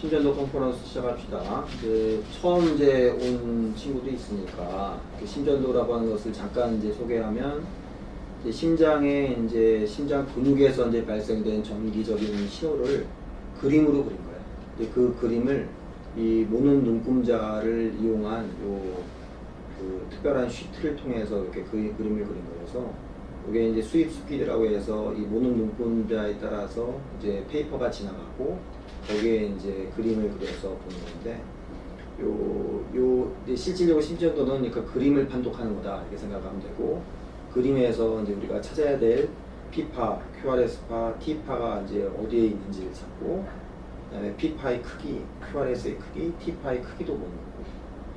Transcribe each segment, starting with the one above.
신전도 컨퍼런스 시작합시다. 이제 처음 이제 온 친구도 있으니까 심전도라고 하는 것을 잠깐 이제 소개하면 이제 심장 근육에서 이제 발생된 전기적인 신호를 그림으로 그린 거예요. 이제 그 그림을 이 모는 눈금자를 이용한 그 특별한 쉬트를 통해서 이렇게 그 그림을 그린 거여서 이게 이제 스윕 스피드라고 해서 이 모는 눈금자에 따라서 이제 페이퍼가 지나가고 거기에 이제 그림을 그려서 보는 건데 이제 실질적으로 심전도는 그러니까 그림을 판독하는 거다 이렇게 생각하면 되고 그림에서 이제 우리가 찾아야 될 P파, QRS파, T파가 이제 어디에 있는지를 찾고 그다음에 P파의 크기, QRS의 크기, T파의 크기도 보는 거고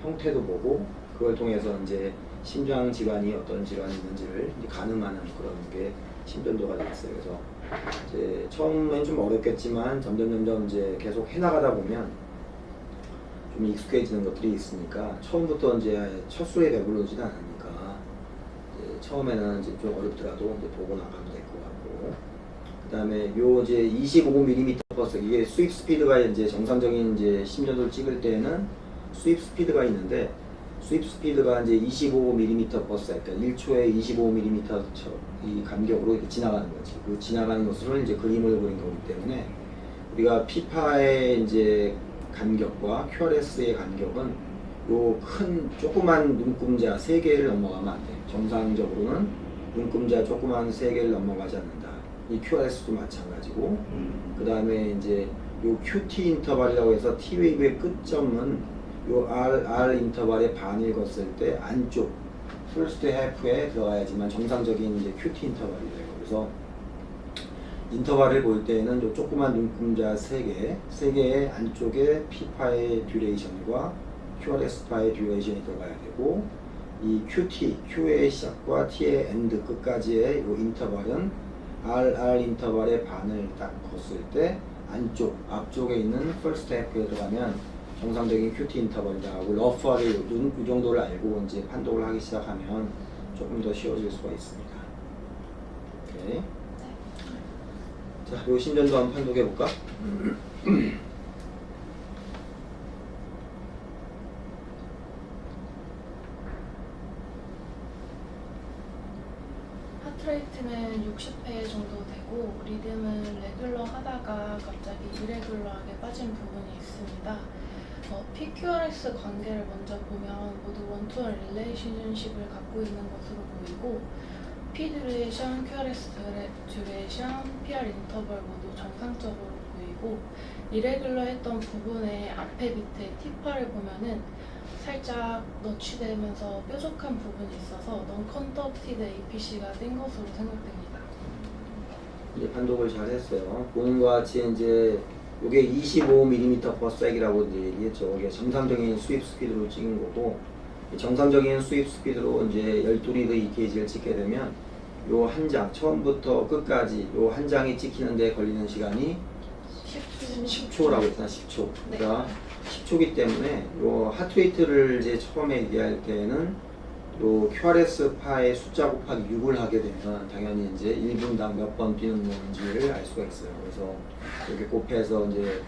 형태도 보고 그걸 통해서 이제 심장 질환이 어떤 질환이 있는지를 이제 가늠하는 그런 게 심전도가 되겠어요. 그래서 이제 처음엔 좀 어렵겠지만 점점 이제 계속 해나가다 보면 좀 익숙해지는 것들이 있으니까 처음부터 이제 첫 수에 배부르진 않으니까 이제 처음에는 이제 좀 어렵더라도 이제 보고 나가면 될 것 같고 그다음에 요 이제 25mm 버스 이게 스윕 스피드가 이제 정상적인 이제 심전도를 찍을 때는 스윕 스피드가 있는데 스윕 스피드가 이제 25mm per second, 그러니까 1초에 25mm 이 간격으로 이렇게 지나가는 거지. 그 지나가는 것을 이제 그림을 그린 거기 때문에 우리가 P파의 이제 간격과 QRS의 간격은 요 큰 조그만 눈금자 3개를 넘어가면 안 돼. 정상적으로는 눈금자 조그만 3개를 넘어가지 않는다. 이 QRS도 마찬가지고 그 다음에 이제 요 QT 인터벌이라고 해서 T 웨이브의 끝점은 요 R 인터벌의 반을 걷을 때 안쪽 first half에 들어가야지만 정상적인 이제 QT 인터벌이 돼요. 그래서 인터벌을 볼 때는 요 조그만 눈금자 3개의 안쪽에 P파의 듀레이션과 QRS파의 듀레이션이 들어가야 되고 이 QT, Q의 시작과 T의 엔드 끝까지의 요 인터벌은 R 인터벌의 반을 딱 걷을 때 앞쪽에 있는 first half에 들어가면 정상적인 QT 인터벌이다 하고 러프하게 이 정도를 알고 이제 판독을 하기 시작하면 조금 더 쉬워질 수가 있습니다. 오케이. 자, 요 심전도 한번 판독해 볼까? 하트레이트는 60회 정도 되고 리듬은 레귤러 하다가 갑자기 이레귤러하게 빠진 부분이 있습니다. PQRS 관계를 먼저 보면 모두 원투원 릴레이션십을 갖고 있는 것으로 보이고 P 듀레이션, QRS 듀레이션, PR 인터벌 모두 정상적으로 보이고 이레귤러 했던 부분의 앞에 밑에 T파를 보면은 살짝 너치되면서 뾰족한 부분이 있어서 non-conducted APC가 된 것으로 생각됩니다. 이제 판독을 잘 했어요. 보는 것 같이 이제 이게 25mm per sec이라고 이제 얘기했죠. 이게 정상적인 스윕 스피드로 찍은 거고 정상적인 스윕 스피드로 이제 12리드 EKG를 찍게 되면 요 한 장 처음부터 끝까지 요 한 장이 찍히는데 걸리는 시간이 10초라고 했잖아. 10초. 그러니까 10초기 때문에 요 하트레이트를 이제 처음에 얘기할 때는 요 QRS 파의 숫자 곱하기 6을 하게 되면 당연히 이제 1분당 몇 번 뛰는 건지를 알 수가 있어요. 그래서 이렇게 곱해서 이제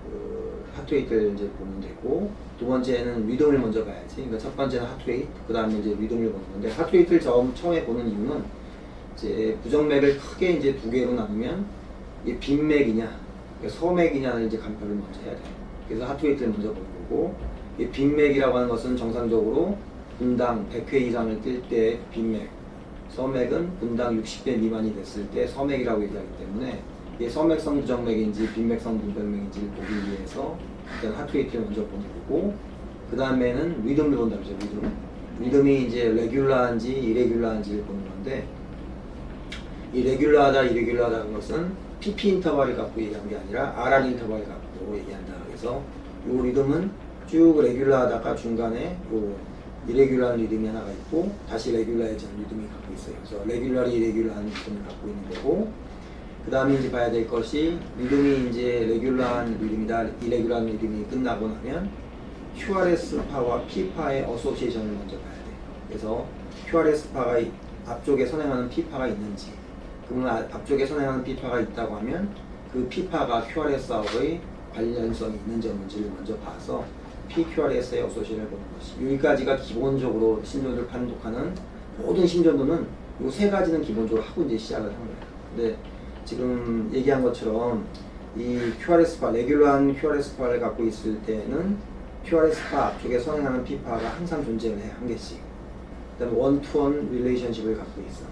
그 하트레이트를 이제 보면 되고 두 번째는 리듬을 먼저 봐야지. 그러니까 첫 번째는 하트레이트, 그 다음에 이제 리듬을 보는 건데 하트레이트를 처음에 보는 이유는 이제 부정맥을 크게 이제 두 개로 나누면 이게 빈맥이냐, 서맥이냐를 이제 간표를 먼저 해야 돼요. 그래서 하트레이트를 먼저 보는 거고 이 빈맥이라고 하는 것은 정상적으로 분당 100회 이상을 뛸 때 빈맥, 서맥은 분당 60배 미만이 됐을 때 서맥이라고 얘기하기 때문에 이게 서맥성 부정맥인지 빈맥성 부정맥인지를 보기 위해서 일단 하트레이트를 먼저 보는 거고 그 다음에는 리듬을 본다면서 리듬이 이제 레귤러한지 이레귤러한지를 보는 건데 이 레귤러하다 이레귤러하다는 것은 PP 인터벌을 갖고 얘기하는 게 아니라 RR 인터벌을 갖고 얘기한다. 그래서 이 리듬은 쭉 레귤러하다가 중간에 요 이레귤러한 리듬이 하나가 있고 다시 레귤러해지는 리듬이 갖고 있어요. 그래서 레귤러리 이레귤러한 리듬을 갖고 있는 거고 그 다음에 이제 봐야 될 것이 리듬이 이제 레귤러한 리듬이다 이레귤러한 리듬이 끝나고 나면 QRS파와 P파의 어소시에이션을 먼저 봐야 돼요. 그래서 QRS파가 앞쪽에 선행하는 P파가 있는지 그러면 앞쪽에 선행하는 P파가 있다고 하면 그 P파가 QRS하고의 관련성이 있는지 없는지를 먼저 봐서 PQRS에 어소시를 보는 것이 여기까지가 기본적으로 신조를 판독하는 모든 신조도는 이 세 가지는 기본적으로 하고 이제 시작을 한 거예요. 근데 지금 얘기한 것처럼 이 QRS파, 레귤러한 QRS파를 갖고 있을 때는 QRS파 앞쪽에 선행하는 P파가 항상 존재를 해, 한 개씩. 그 다음에 원투원 릴레이션십을 갖고 있어.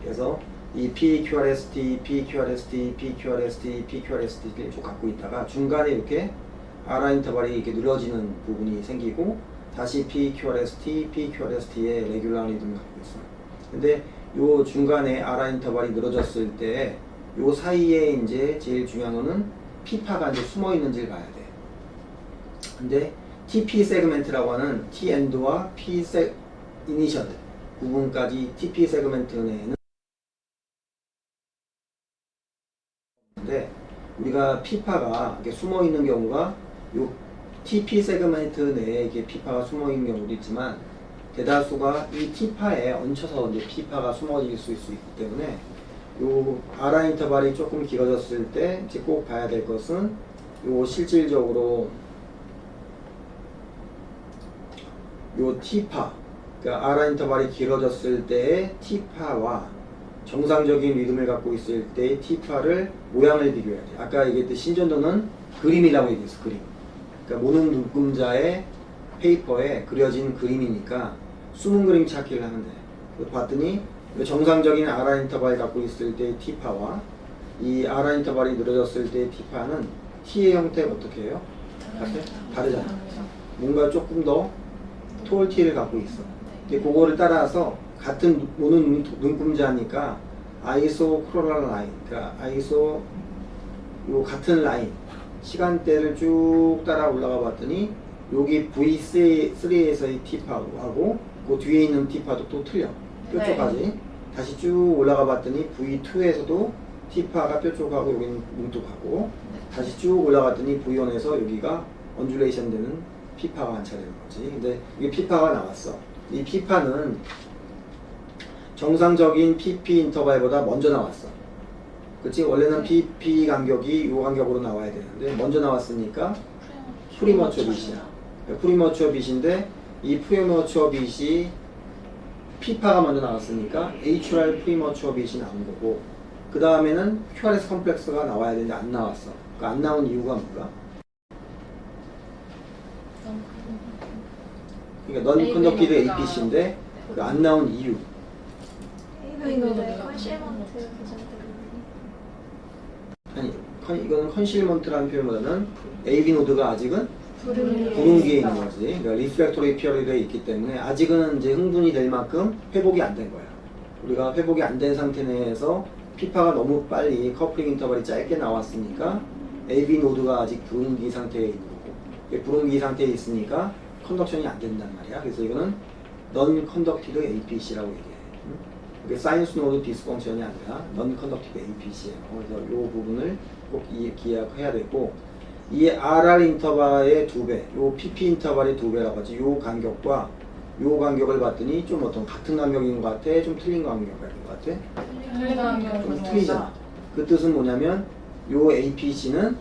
그래서 이 PQRST, PQRST, PQRST, PQRST를 쭉 갖고 있다가 중간에 이렇게 R 인터벌이 이렇게 늘어지는 부분이 생기고 다시 PQRST, PQRST의 레귤러 리듬을 갖고 있어. 근데 요 중간에 R 인터벌이 늘어졌을 때 요 사이에 이제 제일 중요한 거는 P파가 이제 숨어 있는지를 봐야 돼. 근데 TP 세그멘트라고 하는 T 엔드와 P 이니셜 부분까지 TP 세그멘트 내에는 근데 우리가 P파가 이렇게 숨어 있는 경우가 요 TP 세그멘트 내에 이게 P파가 숨어 있는 경우도 있지만 대다수가 이 T파에 얹혀서 이제 P파가 숨어질 수 있기 때문에 요 R 인터벌이 조금 길어졌을 때 이제 꼭 봐야 될 것은 요 실질적으로 요 T파 그러니까 R 인터벌이 길어졌을 때의 T파와 정상적인 리듬을 갖고 있을 때의 T파를 모양을 비교해야 돼. 아까 얘기했듯이 신전도는 그림이라고 얘기했어. 그림. 그러니까 모는 눈금자의 페이퍼에 그려진 그림이니까 숨은 그림 찾기를 하면 돼. 그래서 봤더니 정상적인 R 인터벌 갖고 있을 때의 T파와 이 R 인터벌이 늘어졌을 때의 T파는 T의 형태가 어떻게 해요? 다르잖아. 뭔가 조금 더 톨 T를 갖고 있어. 근데 그거를 따라서 같은 모는 눈금자니까 아이소크로널 라인, 그러니까 아이소 요 같은 라인 시간대를 쭉 따라 올라가 봤더니 여기 V3에서의 T파하고 그 뒤에 있는 T파도 또 틀려. 뾰족하지. 다시 쭉 올라가 봤더니 V2에서도 T파가 뾰족하고 여기는 뭉툭하고 다시 쭉 올라갔더니 V1에서 여기가 언듈레이션 되는 P파가 관찰되는 거지. 근데 이게 P파가 나왔어. 이 P파는 정상적인 PP 인터벌보다 먼저 나왔어. 그렇지? 원래는 PP 간격이 이 간격으로 나와야 되는데 먼저 나왔으니까 프리머추어 빛이야. 프리머추어 빛인데 이 프리머추어 빛이 P파가 먼저 나왔으니까 HR 프리머추어 빛이 나온 거고 그 다음에는 QRS 컴플렉스가 나와야 되는데 안 나왔어. 그러니까 안 나온 이유가 뭐야? 그러니까 넌 컨덕티드 APC인데 안 나온 이유. 이거 왜 컨실먼트 부정되는 아니 이거는 컨실먼트라는 표현보다는 AV 노드가 아직은 불응기에 있는 거지. 그러니까 리플렉토리 피어리드에 있기 때문에 아직은 이제 흥분이 될 만큼 회복이 안 된 거야. 우리가 회복이 안 된 상태 내에서 P파가 너무 빨리 커플링 인터벌이 짧게 나왔으니까 AV 노드가 아직 불응기 상태에 있는 거고 불응기 상태에 있으니까 컨덕션이 안 된단 말이야. 그래서 이거는 넌 컨덕티드 APC라고 얘기해. 이게 사이언스 노드 디스펑션이 아니라 넌 컨덕티드 APC예요. 그래서 이 부분을 꼭 기억해야 되고 이 RR 인터벌의 2배, 요 PP 인터벌의 2배라고 하지. 요 간격과 요 간격을 봤더니 좀 어떤 같은 간격인 것 같아? 좀 틀린 간격인 것 같아? 좀 틀리잖아. 그 뜻은 뭐냐면 요 APC는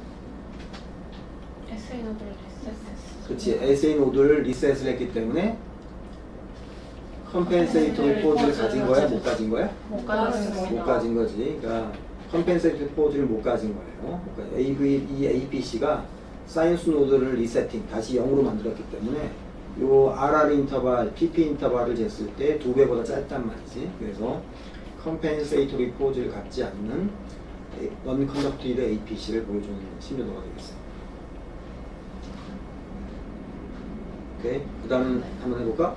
SA 노드를 리셋했어. 그치, SA 노드를 리셋을 했기 때문에 컴펜세이터리 포즈를 가진 거야? 못 가진 거야? 못 가졌습니다. 못 가진 거지. 그러니까 컴펜세이터리 포즈를 못 가진 거예요. 그러니까 이 APC가 사이언스 노드를 리세팅, 다시 0으로 만들었기 때문에 요 RR 인터벌, PP 인터벌을 쟀을 때 2배보다 짧단 말이지. 그래서 컴펜세이터리 포즈를 갖지 않는 넌 컨덕티드 APC를 보여주는 신조도가 되겠어요. 오케이. 그 다음 한번 해볼까?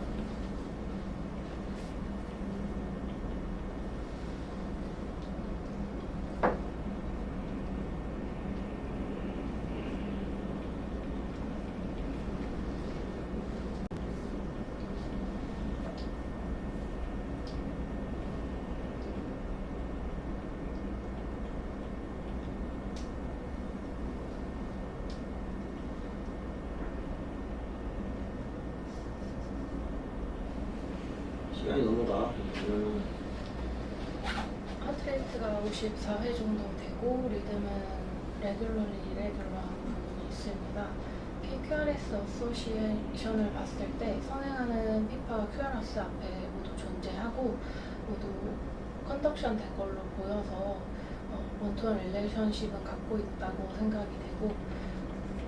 시간이 넘어가. 하트레이트가 54회 정도 되고 리듬은 레귤러리 이레귤러한 부분이 있습니다. PQRS 어소시에이션을 봤을 때 선행하는 피파와 QRS 앞에 모두 존재하고 모두 컨덕션 된 걸로 보여서 원투원 릴레이션십은 갖고 있다고 생각이 되고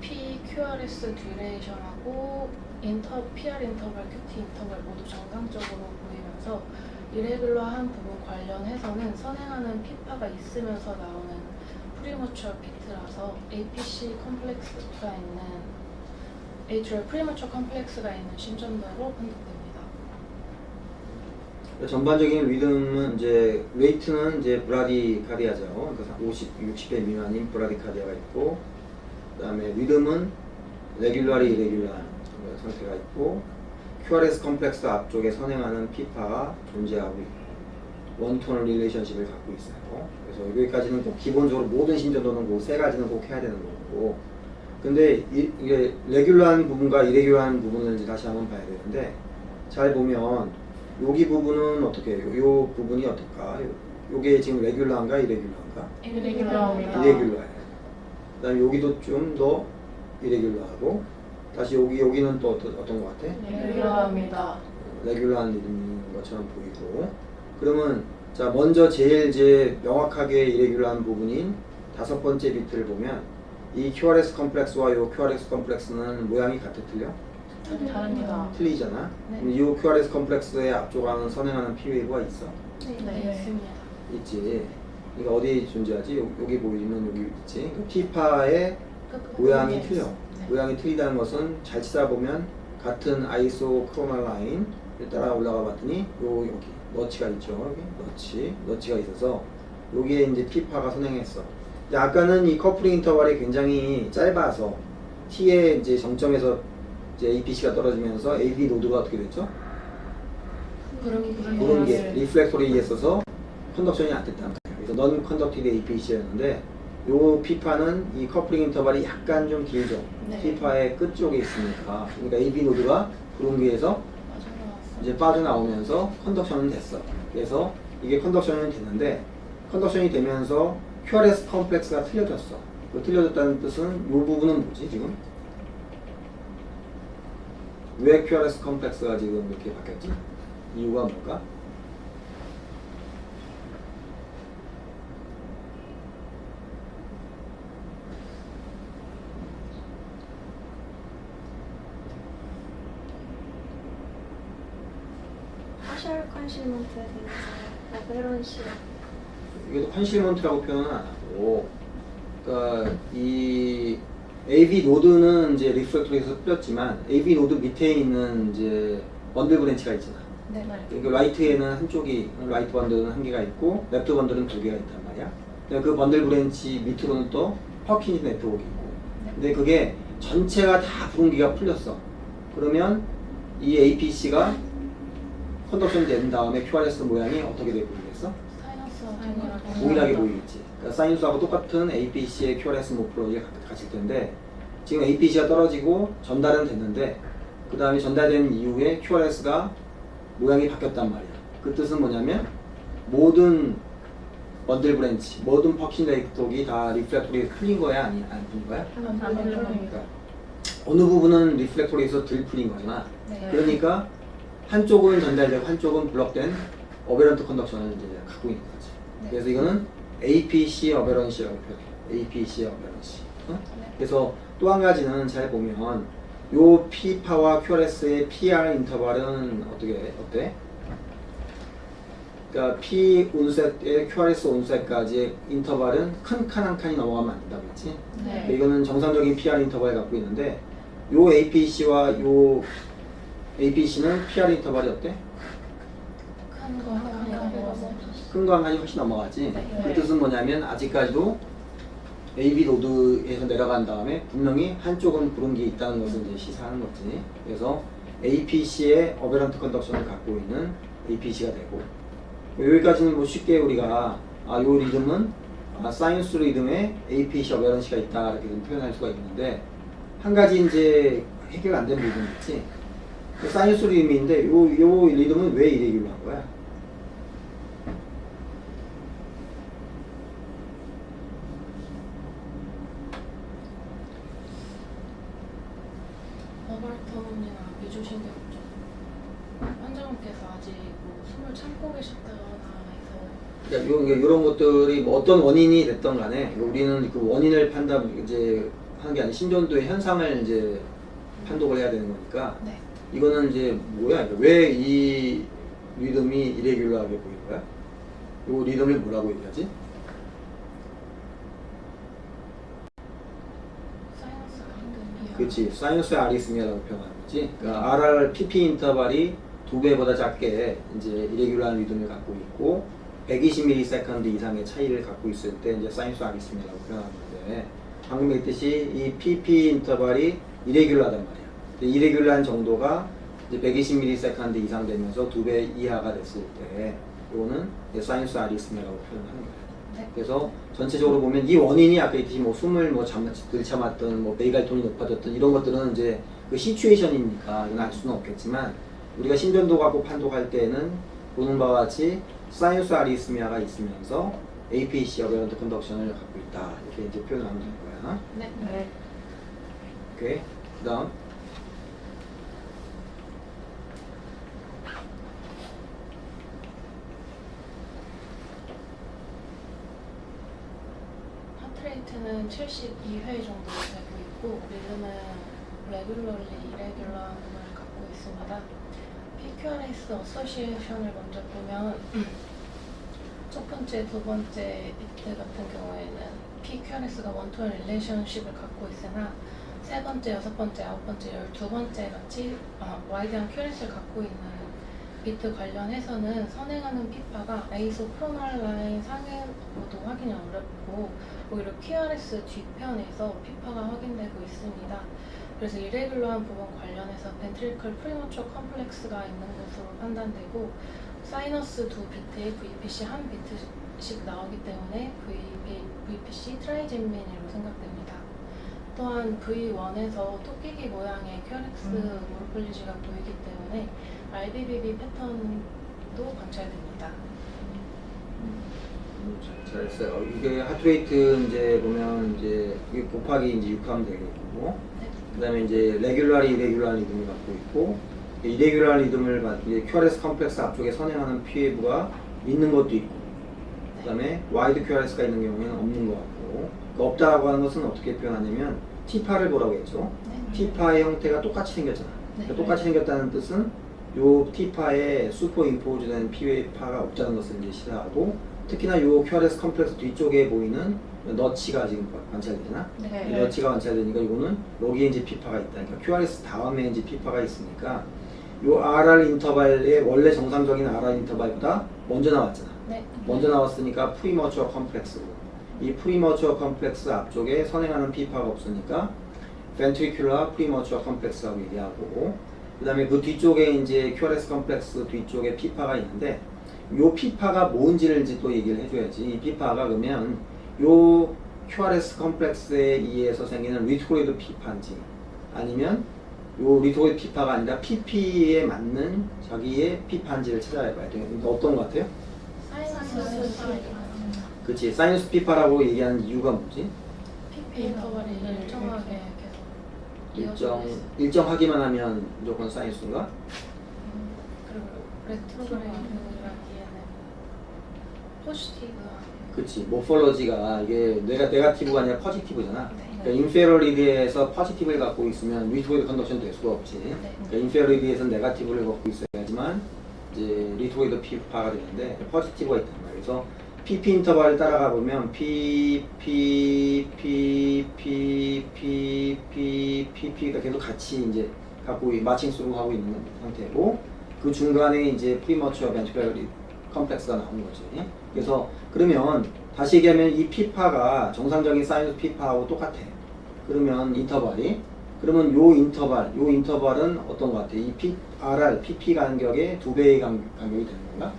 PQRS 듀레이션하고 PR 인터벌, QT 인터벌 모두 정상적으로 보이면서 이레귤러한 부분 관련해서는 선행하는 피파가 있으면서 나오는 프리머추어 피트라서 APC 컴플렉스가 있는 Atrial 프리머추어 컴플렉스가 있는 심전도로 판독됩니다. 전반적인 리듬은 이제 레이트는 이제 브라디카디아죠. 그래서 60회 미만인 브라디카디아가 있고, 그다음에 리듬은 레귤러리 이레귤러한 상태가 있고, QRS 컴플렉스 앞쪽에 선행하는 피파가 존재하고 있고, 원톤 릴레이션십을 갖고 있어요. 그래서 여기까지는 꼭 기본적으로 모든 심전도는 그 세 가지는 꼭 해야 되는 거고, 근데 이게 레귤러한 부분과 이레귤러한 부분을 이제 다시 한번 봐야 되는데, 잘 보면 여기 부분은 어떻게 해요? 요 부분이 어떨까? 요게 지금 레귤러한가 이레귤러한가? 이레귤러입니다. 이레귤러예요. 그다음에 여기도 좀 더 이레귤러하고, 다시 여기는 또 어떤 것 같아? 이레귤러입니다. 레귤러한 리듬인 것처럼 보이고. 그러면 자 먼저 제일 이제 명확하게 이레귤러한 부분인 5번째 비트를 보면 이 QRS 컴플렉스와 이 QRS 컴플렉스는 모양이 같아 틀려? 다릅니다. 틀리잖아. 네. 이 QRS 컴플렉스의 앞쪽하는 선행하는 P웨이브가 있어? 네, 있습니다. 있지. 그러니까 어디에 존재하지? 여기 보이면 여기 있지. 그 T파의 모양이 틀려. 모양이 틀리다는 것은 잘 찾아보면 같은 아이소 크로말 라인을 따라 올라가 봤더니 여기 너치가 있죠. 여기 너치가 있어서 여기에 이제 P파가 선행했어. 근데 아까는 이 커플링 인터벌이 굉장히 짧아서 T의 이제 정점에서 이제 APC가 떨어지면서 AV 노드가 어떻게 됐죠? 그런 게 리플렉토리에 있어서 컨덕션이 안 됐단 말이에요. 그래서 넌 컨덕티드 APC였는데 요 P파는 이 커플링 인터벌이 약간 좀 길죠. 네. P파의 끝 쪽에 있으니까 그러니까 AV 노드가 브론기에서 이제 빠져나오면서 컨덕션은 됐어. 그래서 이게 컨덕션은 됐는데 컨덕션이 되면서 QRS 컴플렉스가 틀려졌어. 그 틀려졌다는 뜻은 이 부분은 뭐지 지금? 왜 QRS 컴플렉스가 지금 이렇게 바뀌었지? 이유가 뭘까? 파셜 컨실먼트에 대해서 레벨런시 이게 컨실먼트라고 표현은 안 하고, 그러니까 이 AV 노드는 이제 리플렉터리에서 풀렸지만 AV 노드 밑에 있는 이제 번들 브랜치가 있잖아. 네. 그러니까 라이트에는 한쪽이 라이트 번들은 한 개가 있고 랩트 번들은 두 개가 있단 말이야. 근데 그 번들 브랜치 밑으로는 또 퍼킨즈 네트워크 있고. 근데 그게 전체가 다 분기가 풀렸어. 그러면 이 APC가 컨덕션 된 다음에 QRS 모양이 어떻게 되고 있겠어? 사이너스 동일하게 보이겠지. 그러니까 사이너스하고 똑같은 APC의 QRS 모플로를 가질 텐데 지금 APC가 떨어지고 전달은 됐는데 그 다음에 전달된 이후에 QRS가 모양이 바뀌었단 말이야. 그 뜻은 뭐냐면 모든 번들 브랜치, 모든 퍼킨 네트워크가 다 리플렉토리에서 풀린 거야? 안 풀린 거야? 그러니까 어느 부분은 리플렉토리에서 덜 풀린 거잖아. 네. 그러니까 한쪽은 전달되고 한쪽은 블럭된 어베런트 컨덕션을 이제 갖고 있는 거지. 네. 그래서 이거는 APC 어베런시라고 표현해요. APC 어베런시. 어? 네. 그래서 또 한 가지는 잘 보면 요 P파와 QRS의 PR 인터벌은 어때? 그러니까 P 온셋에 QRS 온셋까지의 인터벌은 큰 칸 한 칸이 넘어가면 안 된다고 했지? 네. 이거는 정상적인 PR 인터벌을 갖고 있는데 요 APC와 요 APC는 PR 인터벌이 어때? 큰 거 한 칸이 훨씬 넘어가지. 네. 그 뜻은 뭐냐면 아직까지도 AV 노드에서 내려간 다음에 분명히 한쪽은 브론기에 있다는 것을 이제 시사하는 거지. 그래서 APC의 어베런트 컨덕션을 갖고 있는 APC가 되고 여기까지는 뭐 쉽게 우리가 요 리듬은 사이너스 리듬에 APC 어베런시가 있다 이렇게 좀 표현할 수가 있는데 한 가지 이제 해결 안 된 부분이 있지. 사이너스 리듬인데 요 리듬은 왜 이레귤러한 거야? 서발턴이나 미주신경 쪽 환자분께서 아직 뭐 숨을 참고 계셨다거나 해서 그러니까 이런 것들이 뭐 어떤 원인이 됐던 간에 우리는 그 원인을 판단 이제 하는 게 아니라 심전도의 현상을 이제 판독을 해야 되는 거니까 네. 이거는 이제 뭐야? 왜 이 리듬이 이레귤러하게 보이는 거야? 이 리듬을 뭐라고 얘기하지? 사이너스 아린금이요. 그렇지, 사이너스 아리스미아라고 표현하는 거지. 그러니까 RRPP 인터벌이 2배보다 작게 이제 이레귤러한 리듬을 갖고 있고 120ms 이상의 차이를 갖고 있을 때 이제 사이너스 아리스미아라고 표현하는 건데 방금 얘기했듯이 이 PP 인터벌이 이레귤러하단 말이야. 이레귤러한 정도가 이제 120ms 이상 되면서 2배 이하가 됐을 때 이거는 사이너스 아리스미아라고 표현하는 거야. 네. 그래서 전체적으로 보면 이 원인이 아까 얘기했듯이 뭐 숨을 뭐 들참았던 뭐 베이갈톤이 높아졌던 이런 것들은 이제 그 시츄에이션이니까 이건 알 수는 없겠지만 우리가 심전도 갖고 판독할 때는 보는 바와 같이 사이너스 아리스미아가 있으면서 APC 어베런트 컨덕션을 갖고 있다 이렇게 이제 표현하면 되는 거야. 네. 네. 오케이. 그다음 하트레이트는 72회 정도 되고 있고 리듬은 레귤러리 이레귤러한 음을 갖고 있습니다. PQRS 어소시에이션을 먼저 보면 첫 번째, 두 번째 비트 같은 경우에는 PQRS가 원투원 릴레이션십을 갖고 있으나 세 번째, 여섯 번째, 아홉 번째, 12번째 같이 와이드한 QRS를 갖고 있는 비트 관련해서는 선행하는 피파가 아이소크로널 라인 상에서도 확인이 어렵고 오히려 QRS 뒤편에서 피파가 확인되고 있습니다. 그래서 이레귤러한 부분 관련해서 벤트리클 프리머처 컴플렉스가 있는 것으로 판단되고 사이너스 두 비트에 VPC 한 비트씩 나오기 때문에 VPC 트라이젠민으로 생각됩니다. 또한 V1에서 토끼기 모양의 QRX 모르폴리지가 보이기 때문에 RBBB 패턴도 관찰됩니다. 잘했어요. 이게 하트레이트 이제 보면 이제 이게 곱하기 이제 6하면 되겠고, 네. 그다음에 이제 레귤라리 이레귤라 리듬을 갖고 있고, 이레귤라 리듬을 이제 QRS 컴플렉스 앞쪽에 선행하는 PW가 있는 것도 있고, 그다음에 와이드 QRS가 있는 경우에는 없는 것 같고, 그 없다라고 하는 것은 어떻게 표현하냐면 T파를 보라고 했죠. 네. T파의 형태가 똑같이 생겼잖아. 네. 그러니까 똑같이 생겼다는 뜻은 요 T파에 슈퍼 임포즈된 P파가 없다는 것을 이제 시사하고, 특히나 요 QRS 컴플렉스 뒤쪽에 보이는 너치가 지금 관찰되잖아. 네. 이 너치가 관찰되니까 이거는 여기에 이제 P파가 있다. 그러니까 QRS 다음에 이제 P파가 있으니까 요 RR 인터벌의 원래 정상적인 RR 인터벌보다 먼저 나왔잖아. 네. 먼저 나왔으니까 프리머추어 컴플렉스고, 이 프리머추어 컴플렉스 앞쪽에 선행하는 P파가 없으니까 ventricular premature complex라고 얘기하고, 그 다음에 그 뒤쪽에 이제 QRS 컴플렉스 뒤쪽에 P파가 있는데 요 P파가 뭔지를 이제 또 얘기를 해줘야지. 이 P파가 그러면 요 QRS 컴플렉스에 의해서 생기는 리트로이드 P파인지 아니면 요 리트로이드 P파가 아니라 PP에 맞는 자기의 P파인지를 찾아봐야 돼요. 그러니까 어떤 것 같아요? 사이너스 그치, 사이너스 P파라고 얘기하는 이유가 뭐지? PP 인터벌이 일정하게 계속 이어져 있어요. 일정하기만 하면 무조건 사이너스인가? 그리고 레트로그레이드라기에는 포지티브한 그치, 모폴로지가 이게 네가티브가 아니라 포지티브잖아. 네. 그러니까 인페러리드에서 포지티브를 갖고 있으면 리트로이드 컨덕션 될 수가 없지. 네. 그러니까 인페러리드에서는 네가티브를 갖고 있어야지만 이제 리트로이드 P파가 되는데 포지티브가 있단 말이야. 그래서 PP 인터벌을 따라가 보면 PP가 계속 같이 이제 갖고 마칭수로 하고 있는 상태고, 그 중간에 이제 프리머추어 벤트리클 컴플렉스가 나오는 거지. 그래서 그러면 다시 얘기하면 이 P파가 정상적인 사이너스 P파하고 똑같아. 그러면 인터벌이, 그러면 요 인터벌은 어떤 것 같아? 이 RR, PP 간격의 2배의 간격이 되는 건가?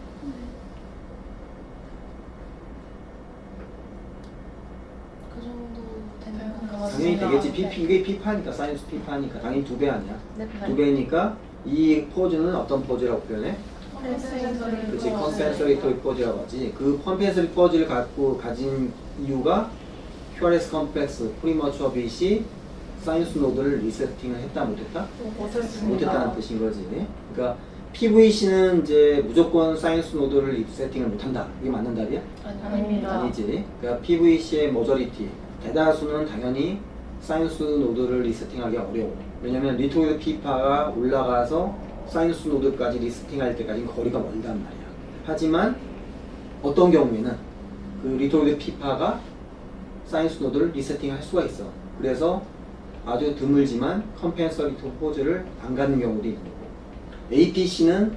그 정도 되는 것 같아요. 당연히 되겠지. PP, 이게 P파니까, 사이너스 P파니까 당연히 2배 아니야? 네. 2배니까 이 포즈는 어떤 포즈라고 표현해? 그치, 컴펜서리토리 포즈라고 하지. 그 컴펜서리 포즈를 가진 이유가 QRS 컴플렉스, 프리머추어 BC, 사이언스 노드를 리세팅을 했다 못했다? 못했습니다. 못했다는 뜻인 거지. 그러니까 PVC는 이제 무조건 사이언스 노드를 리세팅을 못한다. 이게 맞는 답이야? 아닙니다. 아니지. 그러니까 PVC의 머저리티 대다수는 당연히 사이언스 노드를 리세팅하기 어려워. 왜냐면 리토이드 피파가 올라가서 사이언스 노드까지 리세팅할 때까지 거리가 멀단 말이야. 하지만 어떤 경우에는 그 리토이드 피파가 사이언스 노드를 리세팅할 수가 있어. 그래서 아주 드물지만 컴펜서리트 포즈를 안 갖는 경우도 있는 거고. APC는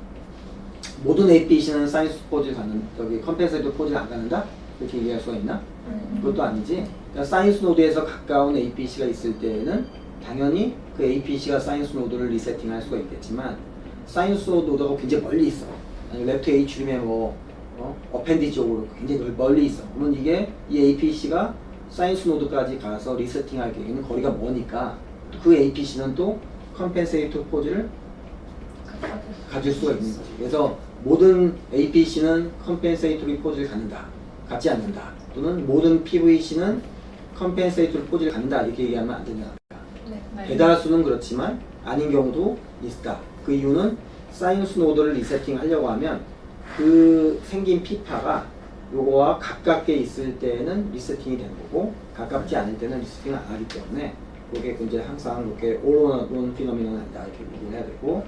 모든 APC는 사이언스 포즈 갖는 저기 컴펜서리트 포즈를 안 갖는다? 이렇게 얘기할 수가 있나? 그것도 아니지. 그러니까 사이언스 노드에서 가까운 APC가 있을 때에는 당연히 그 APC가 사이언스 노드를 리세팅할 수가 있겠지만 사이언스 노드가 굉장히 멀리 있어. 레프트 H림의 뭐 어펜디 쪽으로 굉장히 멀리 있어. 그러면 이게 이 APC가 사이언스 노드까지 가서 리세팅할 경우에는 거리가 머니까 그 APC는 또 컴펜세이터 포즈를 가질 수가 있는 거지. 그래서 모든 APC는 컴펜세이토리 포즈를 갖는다, 갖지 않는다. 또는 모든 PVC는 컴펜세이토리 포즈를 갖는다 이렇게 얘기하면 안 된다. 네. 대다수는 그렇지만 아닌 경우도 있다. 그 이유는 사이언스 노드를 리세팅 하려고 하면 그 생긴 피파가 요거와 가깝게 있을 때는 리세팅이 되는 거고 가깝지 않을 때는 리세팅을 안 하기 때문에 그게 이제 항상 이렇게 오로나론 피노미넌 한다 이렇게 얘기를 해야 되고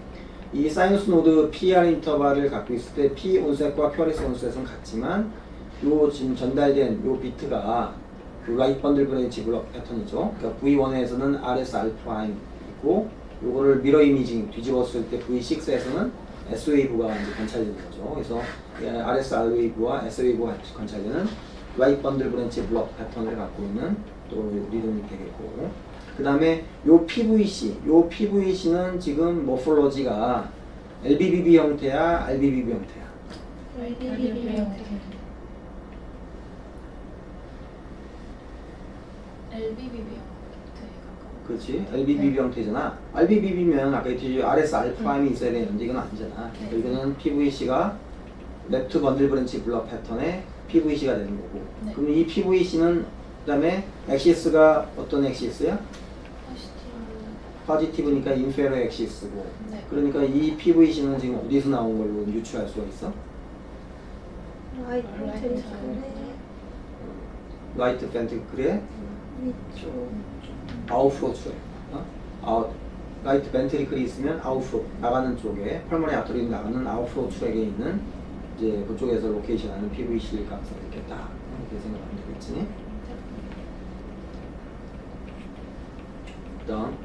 이 사이언스 노드 PR 인터벌을 갖고 있을 때 P 온셋과 QRS 온셋은 같지만 요 지금 전달된 요 비트가 그 라이트 번들 브랜치 블럭 패턴이죠. 그러니까 V1에서는 RS 알프라임 있고 요거를 미러 이미징 뒤집었을 때 V6에서는 S 웨이브가 이제 관찰되는 거죠. 그래서 RS R 웨이브와 S 웨이브가 관찰되는 라이트 번들 브랜치 블럭 패턴을 갖고 있는 또 리듬이 되겠고 그 다음에 요 PVC는 지금 모폴로지가 LBBB 형태야, RBBB 형태야. LBBB 형태. LBBB 형태에 가까워. 그렇지. LBBB 형태잖아. RBBB면 아까 했듯이 RS 알프라임이 있어야 되는데 이건 아니잖아. 네. 이거는 PVC가 레프트 번들 브랜치 블럭 패턴의 PVC가 되는 거고. 네. 그럼 이 PVC는 그 다음에 엑시스가 어떤 엑시스야? 포지티브니까 인페러 엑시스고. 네. 그러니까 이 PVC는 지금 어디서 나온 걸로 유추할 수가 있어? 라이트 벤트클의 라이트 벤트클의 위쪽 아웃프로 쪽에 라이트 벤트리클이 있으면 아웃프로 나가는 쪽에 펄머리 아토리 나가는 아웃프로 트랙에 있는 이제 그쪽에서 로케이션하는 PVC일 가능성이 있겠다 이렇게 생각하면 되겠지. 그다음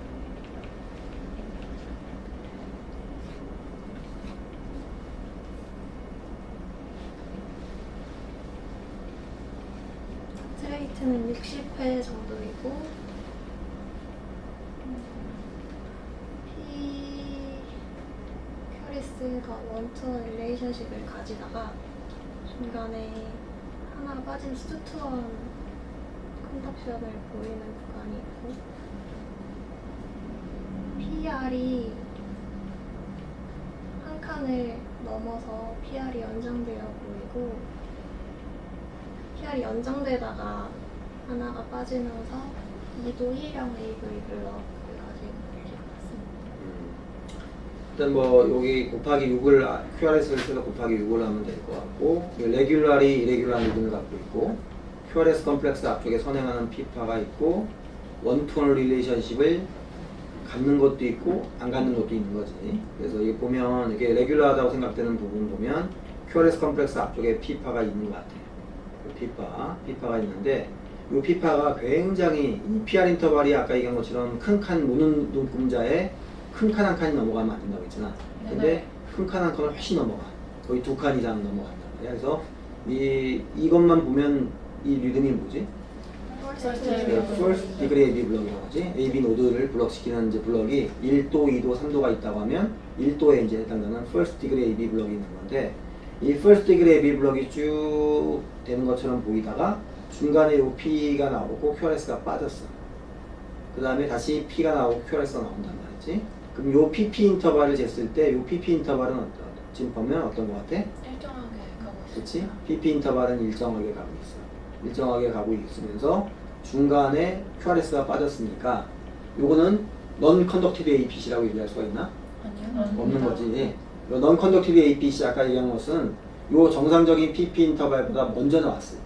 스트레이트는 60회 정도이고 큐리스가 원투원 릴레이션십을 가지다가 중간에 하나 빠진 스투원 컨덕션을 보이는 구간이 있고 PR이 한 칸을 넘어서 PR이 연장되어 보이고 PR이 연장되다가 하나가 빠지면서 2도 E형 AV 블럭을 가지고 있는 것 같습니다. 일단 뭐 여기 곱하기 6을 QRS를 써서 곱하기 6을 하면 될 것 같고 레귤라리 이레귤라 리듬을 갖고 있고 QRS 컴플렉스 앞쪽에 선행하는 피파가 있고 원투원 릴레이션십을 갖는 것도 있고 안 갖는 것도 있는 거지. 그래서 이게 보면 이게 레귤라하다고 생각되는 부분 보면 QRS 컴플렉스 앞쪽에 피파가 있는 것 같아. 피파가 있는데 이 피파가 굉장히 이 PR 인터벌이 아까 얘기한 것처럼 큰 칸 무는 눈금자에 큰 칸 한 칸이 넘어가면 안 된다고 했잖아. 근데 큰 칸 한 칸을 훨씬 넘어가. 거의 2칸 이상 넘어간단 말이야. 그래서 이것만 보면 이 리듬이 뭐지? First degree AB 블럭이라고 하지. AB 노드를 블럭시키는 이제 블럭이 1도, 2도, 3도가 있다고 하면 1도에 이제 해당되는 First degree AB 블럭이 있는 건데 이 First degree AB 블럭이 쭉 되는 것처럼 보이다가 중간에 요 P가 나오고 QRS가 빠졌어. 그 다음에 다시 P가 나오고 QRS가 나온단 말이지. 그럼 요 PP 인터벌을 쟀을 때 요 PP 인터벌은 지금 보면 어떤 것 같아? 일정하게 가고 있어요. 그렇지? PP 인터벌은 일정하게 가고 있어. 일정하게 가고 있으면서 중간에 QRS가 빠졌으니까 요거는 non-conductive APC라고 얘기할 수가 있나? 아니요. 없는 거지. non-conductive APC 아까 얘기한 것은 요 정상적인 PP 인터벌보다 먼저 나왔을 때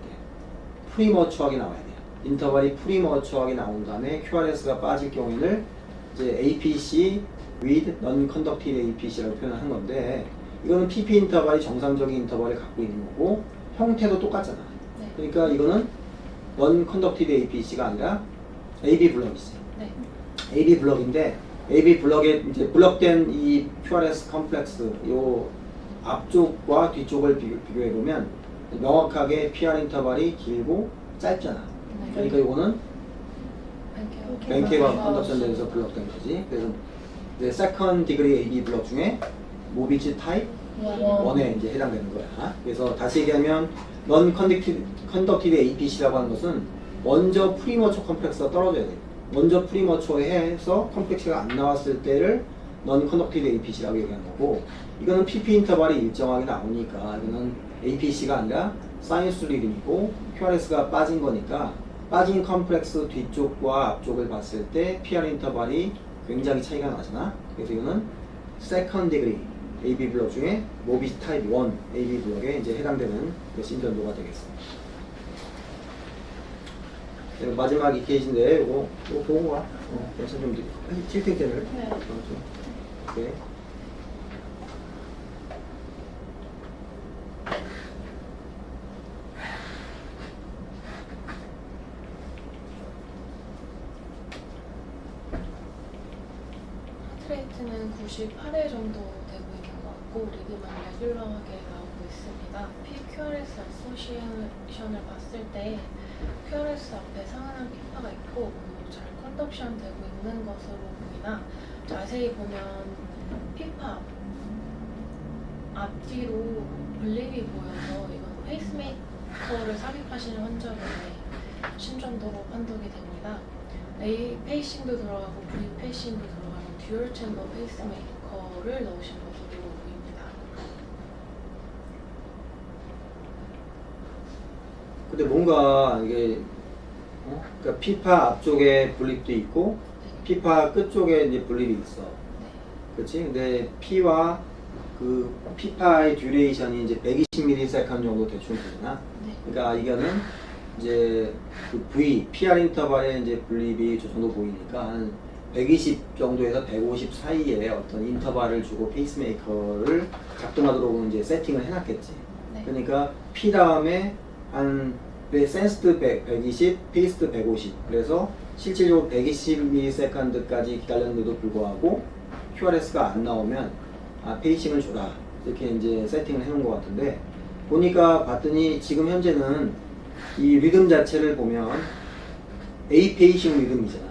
프리머추하게 나와야 돼요. 인터벌이 프리머추하게 나온 다음에 QRS가 빠질 경우에는 이제 APC with non-conductive APC라고 표현을 한 건데 이거는 PP 인터벌이 정상적인 인터벌을 갖고 있는 거고 형태도 똑같잖아. 네. 그러니까 이거는 non-conductive APC가 아니라 AB 블럭이지. 네. AB 블럭인데 AB 블럭에 이제 블럭된 이 QRS 컴플렉스 요 앞쪽과 뒤쪽을 비교해 보면 명확하게 PR 인터벌이 길고 짧잖아. 네. 그러니까 이거는 뱅케어. 뱅케가 컨덕션 되면서 블럭된 거지. 그래서 이제 세컨 디그리 AB 블럭 중에 모비지 타입 원. 1에 이제 해당되는 거야. 그래서 다시 얘기하면 non-conductive APC라고 하는 것은 먼저 프리머처 컴플렉스가 떨어져야 돼. 먼저 프리머처에 해서 컴플렉스가 안 나왔을 때를 non-conductive APC라고 얘기하는 거고 이거는 PP 인터벌이 일정하게 나오니까 이거는 APC가 아니라 사이너스 리듬이고 QRS가 빠진 거니까 빠진 컴플렉스 뒤쪽과 앞쪽을 봤을 때 PR 인터벌이 굉장히 차이가 나잖아. 그래서 이거는 세컨 디그리 AB 블록 중에 모비스 타입 1 AB 블록에 이제 해당되는 신전도가 되겠습니다. 마지막 이 케이지인데 이거 보고 와. 괜찮 좀 틸팅 때를. 네. 오케이. 하트레이트는 98회 정도 되고 있는 것 같고 리듬은 레귤러하게 나오고 있습니다. PQRS 어소시에이션을 봤을 때 QRS 앞에 상한한 피파가 있고 잘 컨덕션 되고 있는 것으로 보이나 자세히 보면 피파 앞뒤로 블립이 보여서 이건 페이스메이커를 삽입하시는 환자분의 심전도로 판독이 됩니다. A 페이싱도 들어가고 V 페이싱도 들어가는 듀얼 챔버 페이스메이커를 넣으신 것으로 보입니다. 근데 뭔가 이게 그러니까 피파 앞쪽에 블립도 있고 피파 끝쪽에 이제 블립이 있어. 그렇지? 근데 P와 그 피파의 듀레이션이 이제 120ms 정도 대충 되잖아. 네. 그러니까 이거는 이제 그 V, PR 인터벌에 이제 블립이 저 정도 보이니까 한 120 정도에서 150 사이에 어떤 인터벌을 주고 페이스메이커를 작동하도록 이제 세팅을 해놨겠지. 네. 그러니까 P 다음에 한 센스드 120, 페이스드 150. 그래서 실질적으로 120ms까지 기다렸는데도 불구하고 QRS가 안 나오면 페이싱을 줘라 이렇게 이제 세팅을 해놓은 것 같은데 보니까 봤더니 지금 현재는 이 리듬 자체를 보면 A 페이싱 리듬이잖아.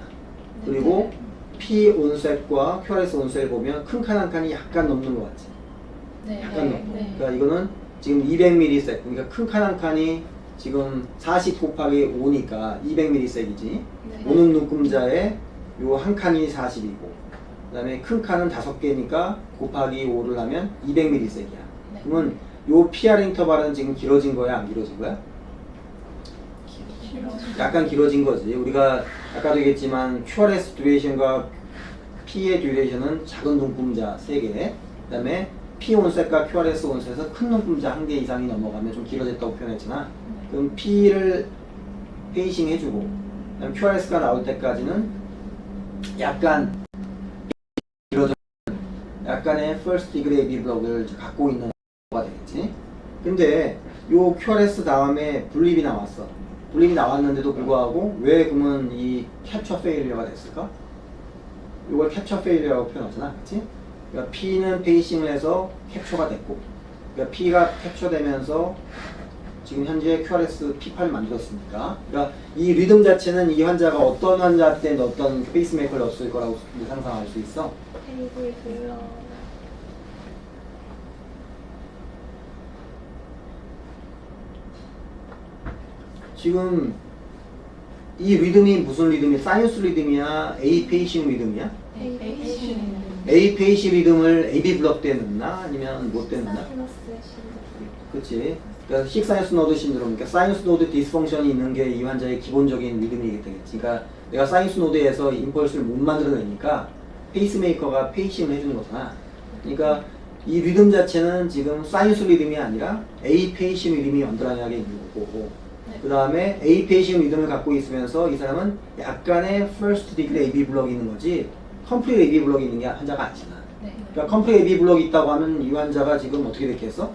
그리고 P 온셋과 QRS 온셋을 보면 큰 칸 한 칸이 약간 넘는 것 같지. 네. 약간 네. 넘고. 네. 그러니까 이거는 지금 200ms, 그러니까 큰 칸 한 칸이 지금 40 곱하기 5니까 200ms이지. 네. 오는 눈금자에 요 한 칸이 40이고, 그 다음에 큰 칸은 5개니까 곱하기 5를 하면 200ms이야. 네. 그러면 요 PR 인터벌은 지금 길어진 거야, 안 길어진 거야? 약간 길어진 거지. 우리가 아까도 얘기했지만 QRS 듀레이션과 P의 듀레이션은 작은 눈금자 3개, 그 다음에 P 온셋과 QRS 온셋에서 큰 눈금자 1개 이상이 넘어가면 좀 길어졌다고 표현했잖아. 그럼 P를 페이싱 해주고, 그다음 QRS가 나올 때까지는 약간 길어져, 약간의 first degree AB 블록을 갖고 있는 거가 되겠지. 근데 요 QRS 다음에 블립이 나왔어. 블립이 나왔는데도 불구하고 왜 그러면 이 캡처 페일리어가 됐을까? 이걸 캡처 페일리어라고 표현하잖아, 그렇지? 그러니까 P는 페이싱을 해서 캡처가 됐고, 그러니까 P가 캡처되면서 지금 현재 QRS P8을 만들었으니까, 그러니까 이 리듬 자체는 이 환자가 어떤 환자 때 어떤 페이스메이커를 넣었을 거라고 상상할 수 있어. 테이블 불러. 지금 이 리듬이 무슨 리듬이야? 사이너스 리듬이야? A 페이싱 리듬이야? 네. 페이싱. A 페이싱 리듬을 AB 블럭 때 넣나? 아니면 뭐 때 넣나? 사이너스 신경. 그렇지. 그러니까 식사이너스 노드 신드롬, 그러니까 사이너스 노드 디스펑션이 있는 게 이 환자의 기본적인 리듬이겠지. 그러니까 내가 사이너스 노드에서 임펄스를 못 만들어내니까 페이스메이커가 페이싱을 해주는 거잖아. 그러니까 이 리듬 자체는 지금 사이너스 리듬이 아니라 A 페이싱 리듬이 언더라인하게 있는 거고, 네. 그 다음에 A 페이싱 리듬을 갖고 있으면서 이 사람은 약간의 first degree AB 블럭이 있는 거지 컴플리트 AB 블럭이 있는 게 환자가 아니잖아. 네. 그러니까 컴플리트 AB 블럭이 있다고 하면 이 환자가 지금 어떻게 됐겠어?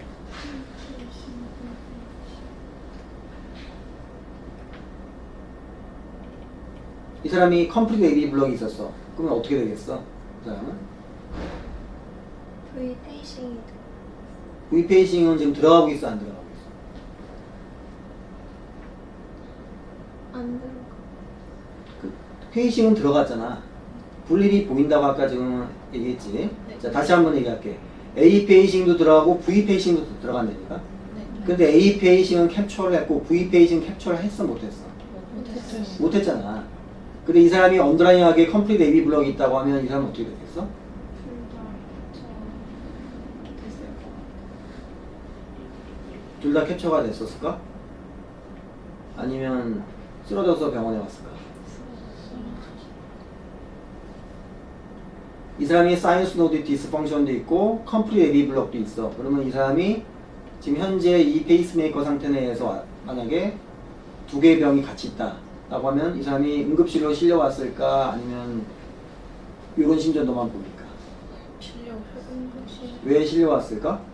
이 사람이 컴플리트 AB 블럭이 있었어. 그러면 어떻게 되겠어? 그 사람은? V 페이싱이 V 페이싱은 지금 들어가고 있어, 안 들어가고 있어? 안 들어가. 그 페이싱은 들어갔잖아. 분립이 보인다고 아까 지금 얘기했지. 네. 자, 다시 한번 얘기할게. A 페이싱도 들어가고 V 페이싱도 들어간다니까. 네. 근데 A 페이싱은 캡처를 했고 V 페이싱 캡처를 했어, 못했어? 못했어요. 못했잖아. 근데 이 사람이 언더라인하게 컴플리트 AB 블럭이 있다고 하면 이 사람은 어떻게 되겠어? 둘 다 캡처가 됐었을까? 아니면 쓰러져서 병원에 왔을까? 이 사람이 사이너스 노드 디스펑션도 있고 컴플리트 AB 블럭도 있어. 그러면 이 사람이 지금 현재 이 페이스메이커 상태 내에서 만약에 두 개의 병이 같이 있다 라고 하면 이 사람이 응급실로 실려왔을까? 아니면 이런 심전도만 보일까? 실려오셨어요. 왜 실려왔을까?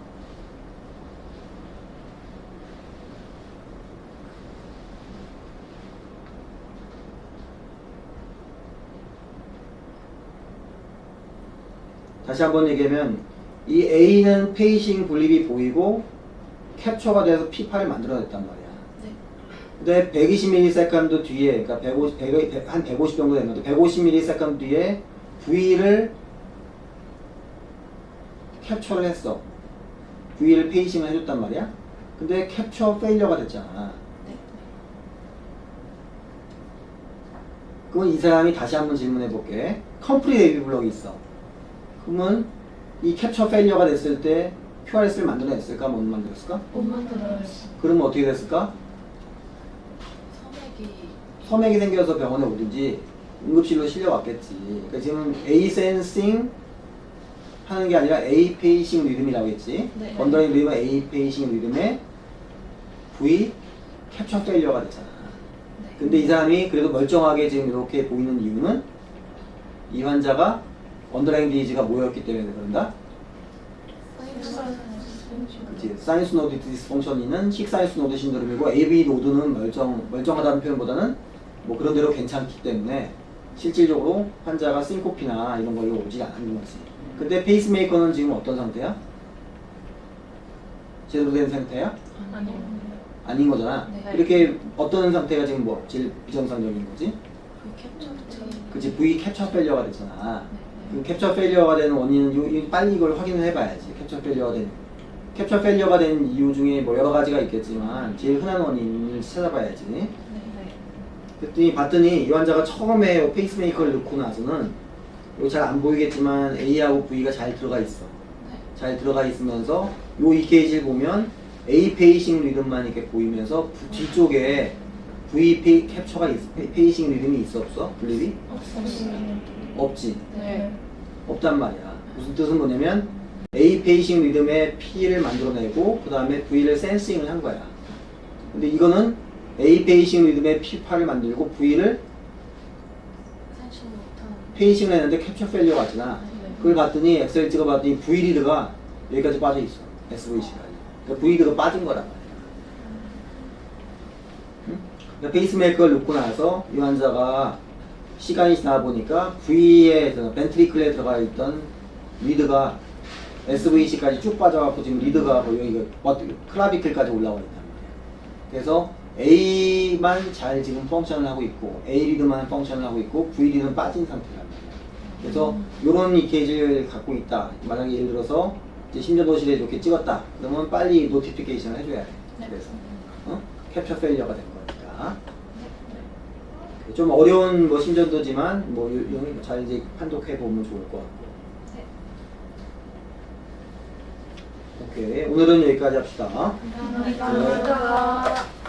다시 한번 얘기하면 이 A는 페이싱 분립이 보이고 캡처가 돼서 P8을 만들어냈단 말이야. 네. 근데 120ms 뒤에, 그러니까 한 150 정도 되면 150ms 뒤에 V를 캡처를 했어. V를 페이싱을 해줬단 말이야. 근데 캡처 페일러가 됐잖아. 네. 그러면 이 사람이 다시 한번 질문해 볼게. 컴플리트 AB 블럭이 있어. 그러면 이 캡처 페일러가 됐을 때 QRS를 만들어냈을까? 못 만들었을까? 못 만들어요. 그러면 어떻게 됐을까? 섬액이 섬액이 생겨서 병원에 오든지 응급실로 실려왔겠지. 그러니까 지금 A 센싱 하는 게 아니라 A 페이싱 리듬이라고 했지. 네. 언더라인 리듬은 A 페이싱 리듬에 V 캡처 페일러가 됐잖아. 네. 근데 이 사람이 그래도 멀쩡하게 지금 이렇게 보이는 이유는 이 환자가 언더라인 디지가 뭐였기 때문에 그런다? 그치. 사이너스 노드 디스펑션이는 식사이너스 노드 신드롬이고 AB 노드는 멀쩡하다는 표현보다는 뭐 그런 대로 괜찮기 때문에 실질적으로 환자가 싱코피나 이런 걸로 오지 않는 거지. 근데 페이스메이커는 지금 어떤 상태야? 제대로 된 상태야? 아니요. 아닌 거잖아. 네. 이렇게 어떤 상태가 지금 뭐 제일 비정상적인 거지? 그 캡처 그치. V 캡처 페일러가 됐잖아. 네. 그 캡처 페일러가 되는 원인은 빨리 이걸 확인을 해봐야지. 캡처 페일러가 된 이유 중에 뭐 여러 가지가 있겠지만 제일 흔한 원인을 찾아봐야지. 네. 봤더니 이 환자가 처음에 페이스메이커를 넣고 나서는 이거 잘 안 보이겠지만 A하고 V가 잘 들어가 있어. 네. 잘 들어가 있으면서 요 EKG를 보면 A 페이싱 리듬만 이렇게 보이면서 뒤쪽에 V 캡처가 페이싱 리듬이 있어 없어? 분립이? 없습니다. 없지. 네. 없단 말이야. 무슨 뜻은 뭐냐면 A 페이싱 리듬의 P를 만들어내고 그 다음에 V를 센싱을 한 거야. 근데 이거는 A 페이싱 리듬의 P8을 만들고 V를 사실 못하는. 페이싱을 했는데 캡처 페일리어 같잖아. 네. 그걸 봤더니 엑셀 찍어봤더니 V 리드가 여기까지 빠져 있어. SVC까지. 그러니까 V 리드가 빠진 거란 말이야. 응? 그러니까 페이스메이커를 넣고 나서 이 환자가 시간이 지나 보니까 V에 벤트리클에 들어가 있던 리드가 SVC까지 쭉 빠져갖고 지금 리드가 거의 클라비클까지 올라와 있단 말이야. 그래서 A만 잘 지금 펑션을 하고 있고 A 리드만 펑션을 하고 있고 V 리드는 빠진 상태란 말이야. 그래서 이런 EKG를 갖고 있다. 만약에 예를 들어서 이제 심전도실에 이렇게 찍었다. 그러면 빨리 노티피케이션을 해줘야 돼. 네. 그래서 캡처 페일리어가 된 거니까. 좀 어려운 뭐 심전도지만 뭐 잘 이제 판독해 보면 좋을 것 같고. 오케이. 오늘은 여기까지 합시다. 감사합니다. 네.